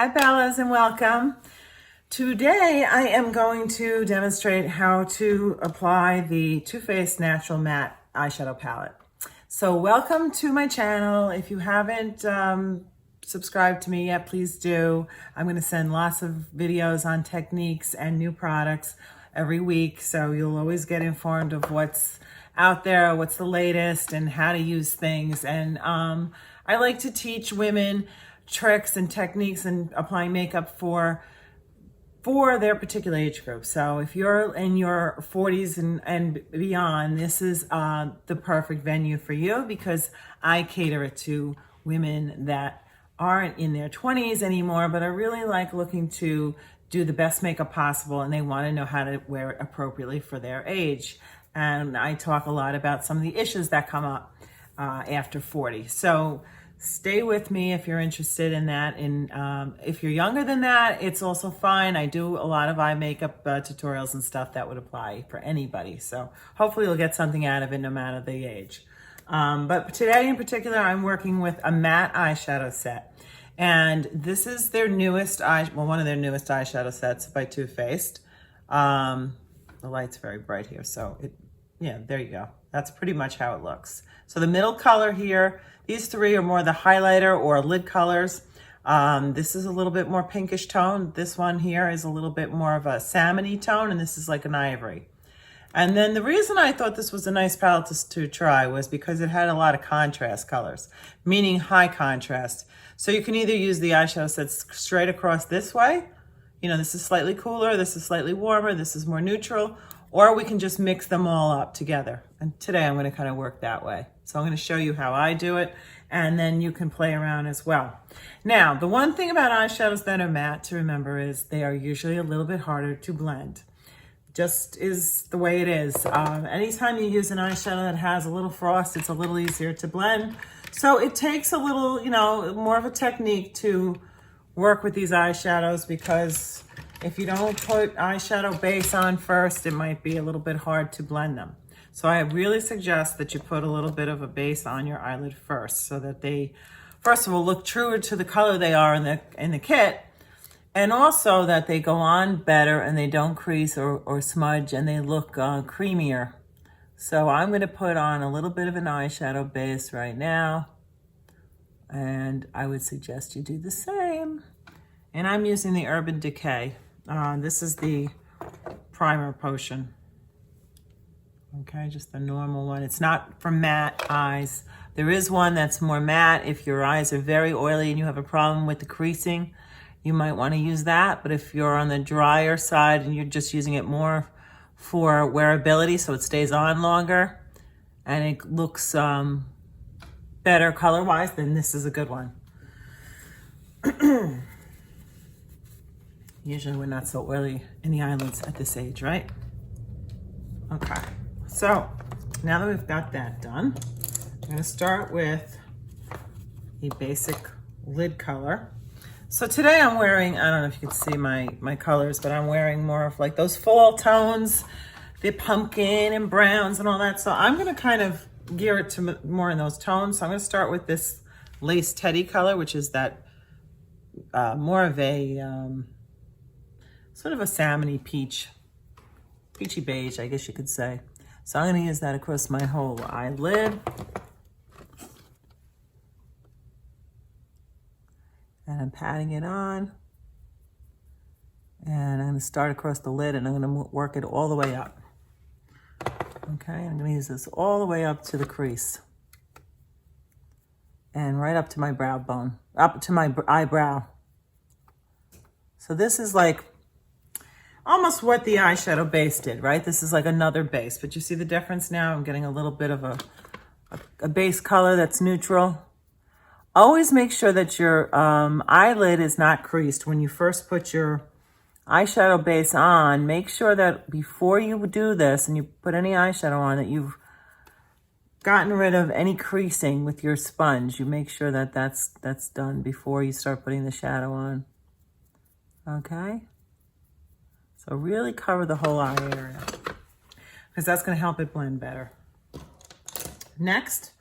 Hi Bellas and welcome. Today I am going to demonstrate how to apply the Too Faced Natural Matte Eyeshadow Palette. So welcome to my channel. If you haven't subscribed to me yet, please do. I'm going to send lots of videos on techniques and new products every week, so you'll always get informed of what's out there, what's the latest, and how to use things. And I like to teach women tricks and techniques and applying makeup for their particular age group. So if you're in your 40s and beyond, this is the perfect venue for you, because I cater it to women that aren't in their 20s anymore, but are really looking to do the best makeup possible, and they want to know how to wear it appropriately for their age. And I talk a lot about some of the issues that come up after 40. So stay with me if you're interested in that. And if you're younger than that, it's also fine. I do a lot of eye makeup tutorials and stuff that would apply for anybody. So hopefully you'll get something out of it no matter the age. But today in particular, I'm working with a matte eyeshadow set. And this is their newest, one of their newest eyeshadow sets by Too Faced. The light's very bright here, so yeah, there you go. That's pretty much how it looks. So the middle color here, these three are more the highlighter or lid colors. This is a little bit more pinkish tone. This one here is a little bit more of a salmon-y tone, and this is like an ivory. And then the reason I thought this was a nice palette to try was because it had a lot of contrast colors, meaning high contrast. So you can either use the eyeshadow sets straight across this way. You know, this is slightly cooler, this is slightly warmer, this is more neutral, or we can just mix them all up together. And today I'm going to kind of work that way. So I'm going to show you how I do it, and then you can play around as well. Now, the one thing about eyeshadows that are matte to remember is they are usually a little bit harder to blend. Just is the way it is. Anytime you use an eyeshadow that has a little frost, it's a little easier to blend. So it takes a little, more of a technique to work with these eyeshadows, because if you don't put eyeshadow base on first, it might be a little bit hard to blend them. So I really suggest that you put a little bit of a base on your eyelid first, so that they, first of all, look truer to the color they are in the kit, and also that they go on better and they don't crease or smudge, and they look creamier. So I'm going to put on a little bit of an eyeshadow base right now, and I would suggest you do the same. And I'm using the Urban Decay. This is the primer potion. Okay, just the normal one. It's not for matte eyes. There is one that's more matte. If your eyes are very oily and you have a problem with the creasing, you might want to use that. But if you're on the drier side and you're just using it more for wearability, so it stays on longer and it looks better color-wise, then this is a good one. Usually we're not so oily in the eyelids at this age, right? Okay, so now that we've got that done, I'm going to start with a basic lid color. So today I'm wearing, I don't know if you can see my colors, but I'm wearing more of like those fall tones, the pumpkin and browns and all that. So I'm going to kind of gear it to more in those tones. So I'm going to start with this Lace Teddy color, which is that more of a sort of a salmon-y peachy beige, I guess you could say. So I'm going to use that across my whole eyelid. And I'm patting it on. And I'm going to start across the lid, and I'm going to work it all the way up. Okay, I'm going to use this all the way up to the crease. And right up to my brow bone, up to my eyebrow. So this is like almost what the eyeshadow base did, right? This is like another base, but you see the difference now? I'm getting a little bit of a base color that's neutral. Always make sure that your eyelid is not creased. When you first put your eyeshadow base on, make sure that before you do this and you put any eyeshadow on, that you've gotten rid of any creasing with your sponge. You make sure that that's done before you start putting the shadow on. Okay? So really cover the whole eye area, because that's going to help it blend better. Next,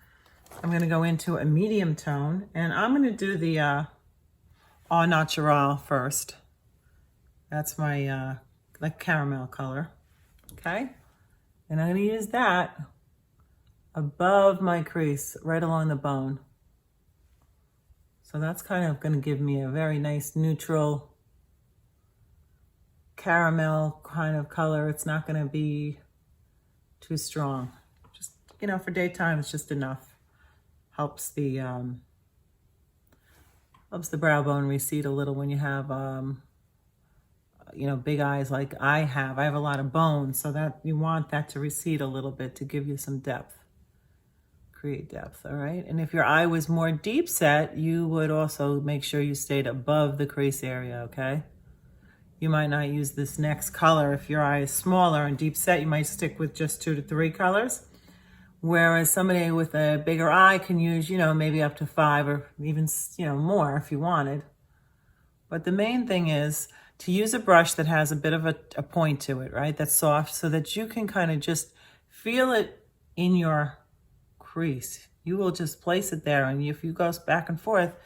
I'm going to go into a medium tone, and I'm going to do the Au Natural first. That's my like caramel color. Okay. And I'm going to use that above my crease, right along the bone. So that's kind of going to give me a very nice neutral caramel kind of color. It's not going to be too strong. Just, you know, for daytime, it's just enough. Helps the brow bone recede a little when you have, you know, big eyes like I have. I have a lot of bone, so that you want that to recede a little bit to give you some depth. Create depth, all right? And if your eye was more deep set, you would also make sure you stayed above the crease area, okay? You might not use this next color. If your eye is smaller and deep set, you might stick with just 2 to 3 colors. Whereas somebody with a bigger eye can use, you know, maybe up to 5 or even, you know, more if you wanted. But the main thing is to use a brush that has a bit of a point to it, right? That's soft, so that you can kind of just feel it in your crease. You will just place it there, and if you go back and forth,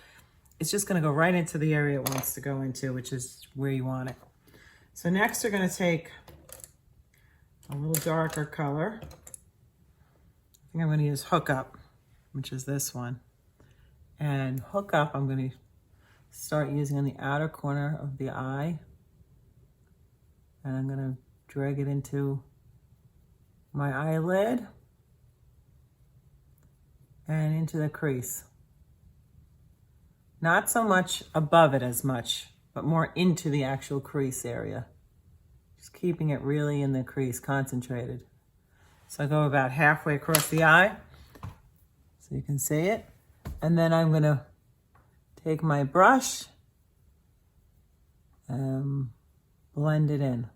it's just going to go right into the area it wants to go into, which is where you want it. So next we're going to take a little darker color. I think I'm going to use Hook Up, which is this one. And Hook Up I'm going to start using on the outer corner of the eye. And I'm going to drag it into my eyelid and into the crease. Not so much above it as much, but more into the actual crease area. Just keeping it really in the crease, concentrated. So I go about halfway across the eye, so you can see it. And then I'm gonna take my brush and blend it in.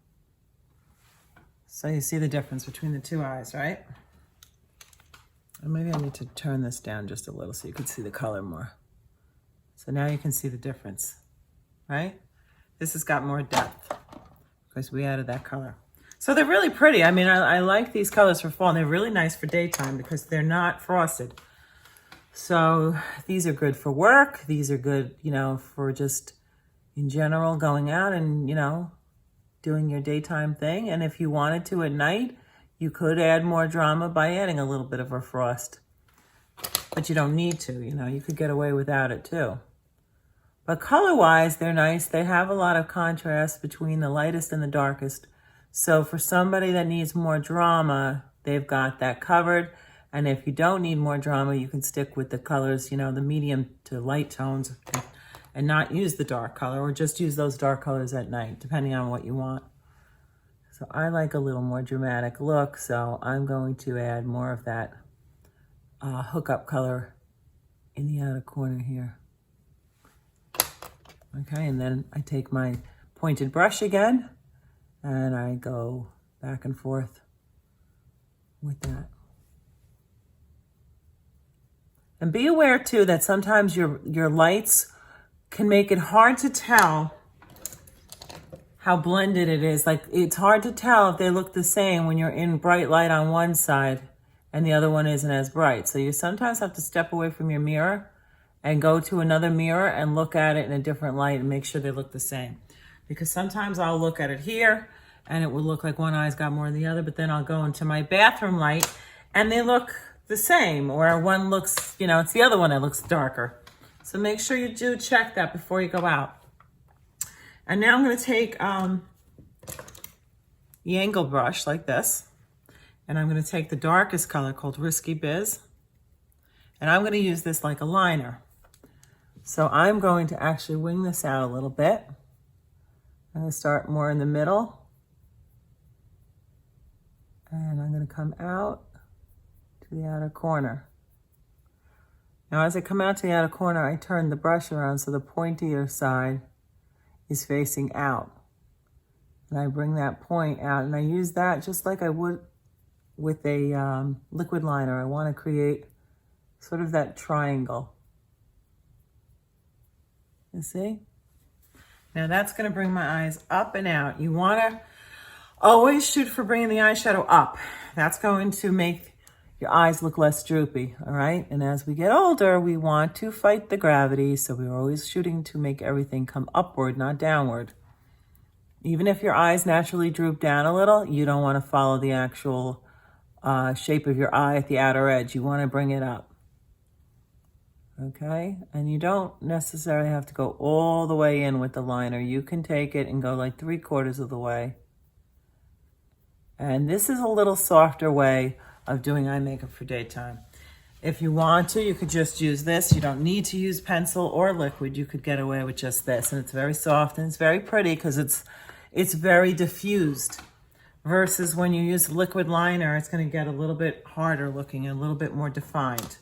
So you see the difference between the 2 eyes, right? And maybe I need to turn this down just a little so you can see the color more. So now you can see the difference, right? This has got more depth because we added that color. So they're really pretty. I mean, I like these colors for fall, and they're really nice for daytime because they're not frosted. So these are good for work. These are good, you know, for just in general going out and, you know, doing your daytime thing. And if you wanted to at night, you could add more drama by adding a little bit of a frost. But you don't need to, you know, you could get away without it too. But color-wise, they're nice. They have a lot of contrast between the lightest and the darkest. So for somebody that needs more drama, they've got that covered. And if you don't need more drama, you can stick with the colors, you know, the medium to light tones and not use the dark color, or just use those dark colors at night, depending on what you want. So I like a little more dramatic look, so I'm going to add more of that Hook Up color in the outer corner here. Okay, and then I take my pointed brush again, and I go back and forth with that. And be aware too that sometimes your lights can make it hard to tell how blended it is. Like, it's hard to tell if they look the same when you're in bright light on one side and the other one isn't as bright. So you sometimes have to step away from your mirror and go to another mirror and look at it in a different light and make sure they look the same. Because sometimes I'll look at it here and it will look like one eye's got more than the other, but then I'll go into my bathroom light and they look the same, or one looks, you know, it's the other one that looks darker. So make sure you do check that before you go out. And now I'm going to take the angle brush like this, and I'm going to take the darkest color called Risky Biz, and I'm going to use this like a liner. So I'm going to actually wing this out a little bit. I'm going to start more in the middle, and I'm going to come out to the outer corner. Now as I come out to the outer corner, I turn the brush around so the pointier side is facing out. And I bring that point out, and I use that just like I would with a liquid liner. I want to create sort of that triangle. You see? Now that's going to bring my eyes up and out. You want to always shoot for bringing the eyeshadow up. That's going to make your eyes look less droopy, all right? And as we get older, we want to fight the gravity, so we're always shooting to make everything come upward, not downward. Even if your eyes naturally droop down a little, you don't want to follow the actual shape of your eye at the outer edge. You want to bring it up, okay? And you don't necessarily have to go all the way in with the liner. You can take it and go like 3/4 of the way. And this is a little softer way of doing eye makeup for daytime. If you want to, you could just use this. You don't need to use pencil or liquid. You could get away with just this. And it's very soft and it's very pretty because it's very diffused. Versus when you use liquid liner, it's going to get a little bit harder looking and a little bit more defined.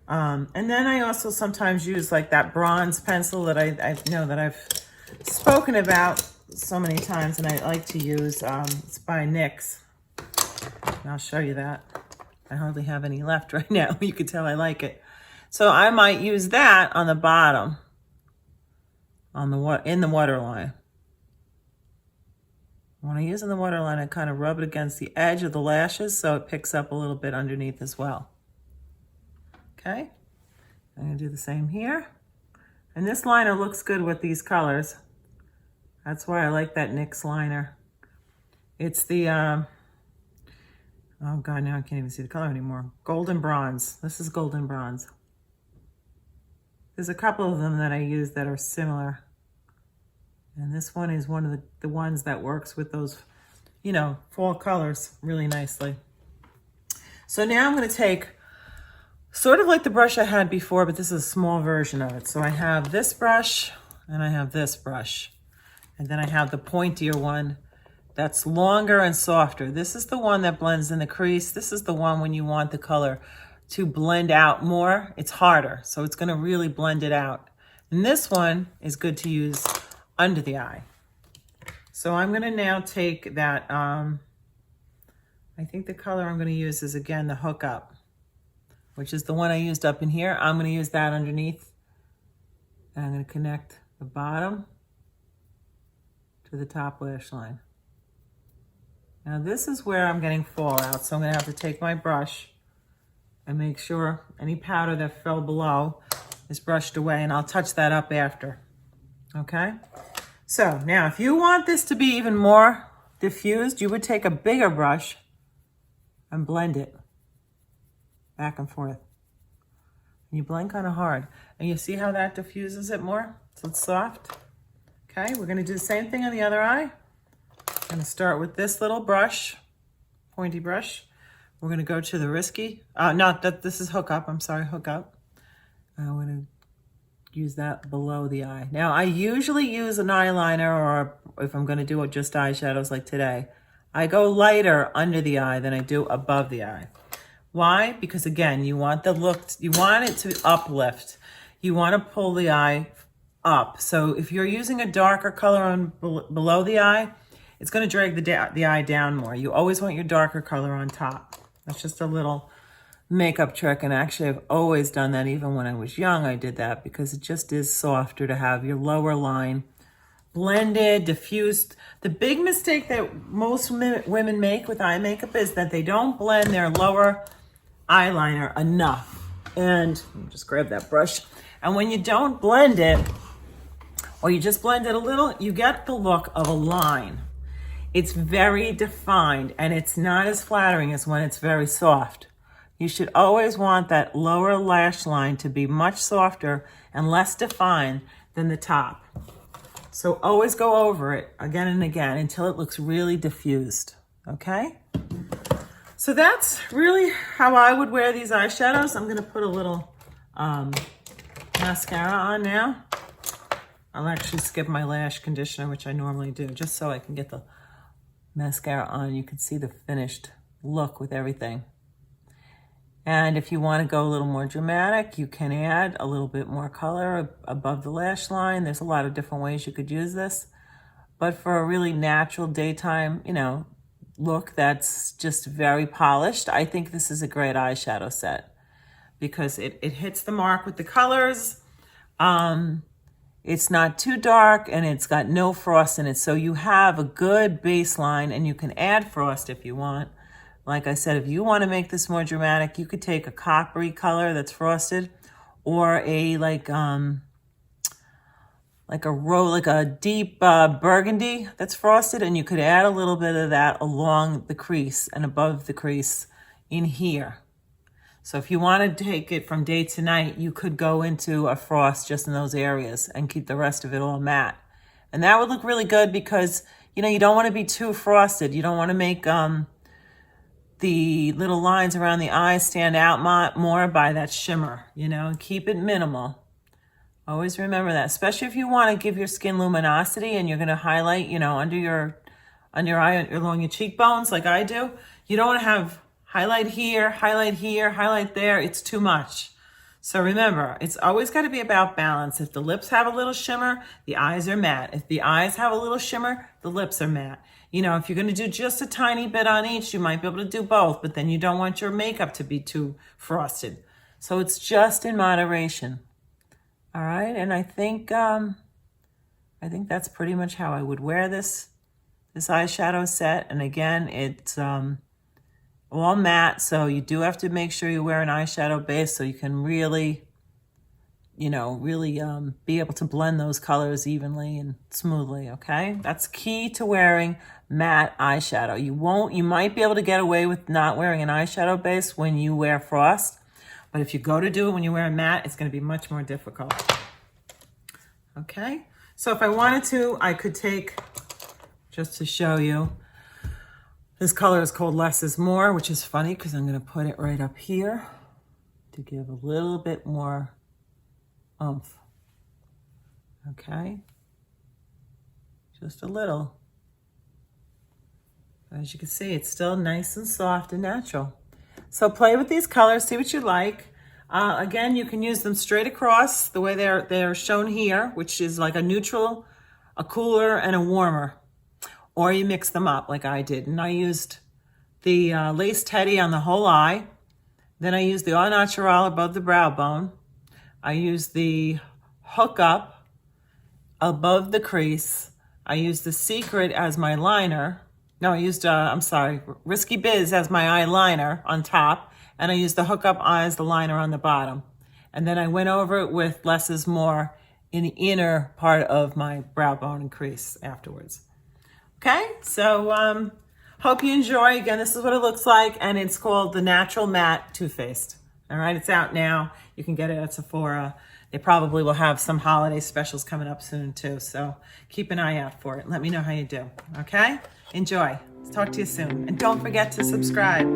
And then I also sometimes use like that bronze pencil that I know that I've spoken about so many times, and I like to use, it's by NYX. And I'll show you that. I hardly have any left right now. You can tell I like it. So I might use that on the bottom, in the waterline. When I use in the waterline, I kind of rub it against the edge of the lashes so it picks up a little bit underneath as well. Okay, I'm gonna do the same here. And this liner looks good with these colors. That's why I like that NYX liner. It's the, oh God, now I can't even see the color anymore. Golden bronze. This is golden bronze. There's a couple of them that I use that are similar. And this one is one of the ones that works with those, you know, fall colors really nicely. So now I'm going to take sort of like the brush I had before, but this is a small version of it. So I have this brush and I have this brush. And then I have the pointier one that's longer and softer. This is the one that blends in the crease. This is the one when you want the color to blend out more. It's harder, so it's gonna really blend it out. And this one is good to use under the eye. So I'm gonna now take that, I think the color I'm gonna use is again the Hook Up, which is the one I used up in here. I'm gonna use that underneath. And I'm gonna connect the bottom to the top lash line. Now this is where I'm getting fallout, so I'm gonna have to take my brush and make sure any powder that fell below is brushed away, and I'll touch that up after, okay? So now if you want this to be even more diffused, you would take a bigger brush and blend it back and forth. And you blend kind of hard, and you see how that diffuses it more, so it's soft? Okay, we're gonna do the same thing on the other eye. I'm gonna start with this little brush, pointy brush. We're gonna go to the Risky, not that this is Hook Up, I'm sorry, Hook Up. I'm gonna use that below the eye. Now I usually use an eyeliner, or if I'm gonna do just eyeshadows like today, I go lighter under the eye than I do above the eye. Why? Because again, you want the look, you want it to uplift. You wanna pull the eye up. So if you're using a darker color on below the eye, it's going to drag the eye down more. You always want your darker color on top. That's just a little makeup trick, and actually I've always done that. Even when I was young, I did that because it just is softer to have your lower line blended, diffused. The big mistake that most women make with eye makeup is that they don't blend their lower eyeliner enough. And just grab that brush. And when you don't blend it, or you just blend it a little, you get the look of a line. It's very defined, and it's not as flattering as when it's very soft. You should always want that lower lash line to be much softer and less defined than the top. So always go over it again and again until it looks really diffused, okay? So that's really how I would wear these eyeshadows. I'm gonna put a little mascara on now. I'll actually skip my lash conditioner, which I normally do, just so I can get the mascara on. You can see the finished look with everything. And if you want to go a little more dramatic, you can add a little bit more color above the lash line. There's a lot of different ways you could use this. But for a really natural daytime, you know, look that's just very polished, I think this is a great eyeshadow set because it hits the mark with the colors. It's not too dark, and it's got no frost in it. So you have a good baseline, and you can add frost if you want. Like I said, if you want to make this more dramatic, you could take a coppery color that's frosted, or a like a deep burgundy that's frosted, and you could add a little bit of that along the crease and above the crease in here. So if you want to take it from day to night, you could go into a frost just in those areas and keep the rest of it all matte. And that would look really good because, you know, you don't want to be too frosted. You don't want to make the little lines around the eyes stand out more by that shimmer, you know, and keep it minimal. Always remember that, especially if you want to give your skin luminosity and you're going to highlight, you know, under your eye, along your cheekbones like I do. You don't want to have highlight here, highlight there. It's too much. So remember, it's always got to be about balance. If the lips have a little shimmer, the eyes are matte. If the eyes have a little shimmer, the lips are matte. You know, if you're going to do just a tiny bit on each, you might be able to do both, but then you don't want your makeup to be too frosted. So it's just in moderation. All right, and I think that's pretty much how I would wear this eyeshadow set. And again, it's all matte, so you do have to make sure you wear an eyeshadow base so you can really, you know, be able to blend those colors evenly and smoothly, okay? That's key to wearing matte eyeshadow. You might be able to get away with not wearing an eyeshadow base when you wear frost, but if you go to do it when you wear a matte, it's going to be much more difficult. Okay, so if I wanted to, I could take, just to show you, this color is called Less is More, which is funny because I'm going to put it right up here to give a little bit more oomph. Okay, just a little. As you can see, it's still nice and soft and natural. So play with these colors, see what you like. Again, you can use them straight across the way they're shown here, which is like a neutral, a cooler, and a warmer. Or you mix them up like I did. And I used the Lace Teddy on the whole eye. Then I used the Au Naturel above the brow bone. I used the Hook Up above the crease. I used the Secret as my liner. No, I used, Risky Biz as my eyeliner on top. And I used the Hook Up as the liner on the bottom. And then I went over it with Less is More in the inner part of my brow bone and crease afterwards. Okay, so hope you enjoy. Again, this is what it looks like, and it's called the Natural Matte Too Faced. All right, it's out now. You can get it at Sephora. They probably will have some holiday specials coming up soon too, so keep an eye out for it. Let me know how you do, okay? Enjoy. Talk to you soon. And don't forget to subscribe.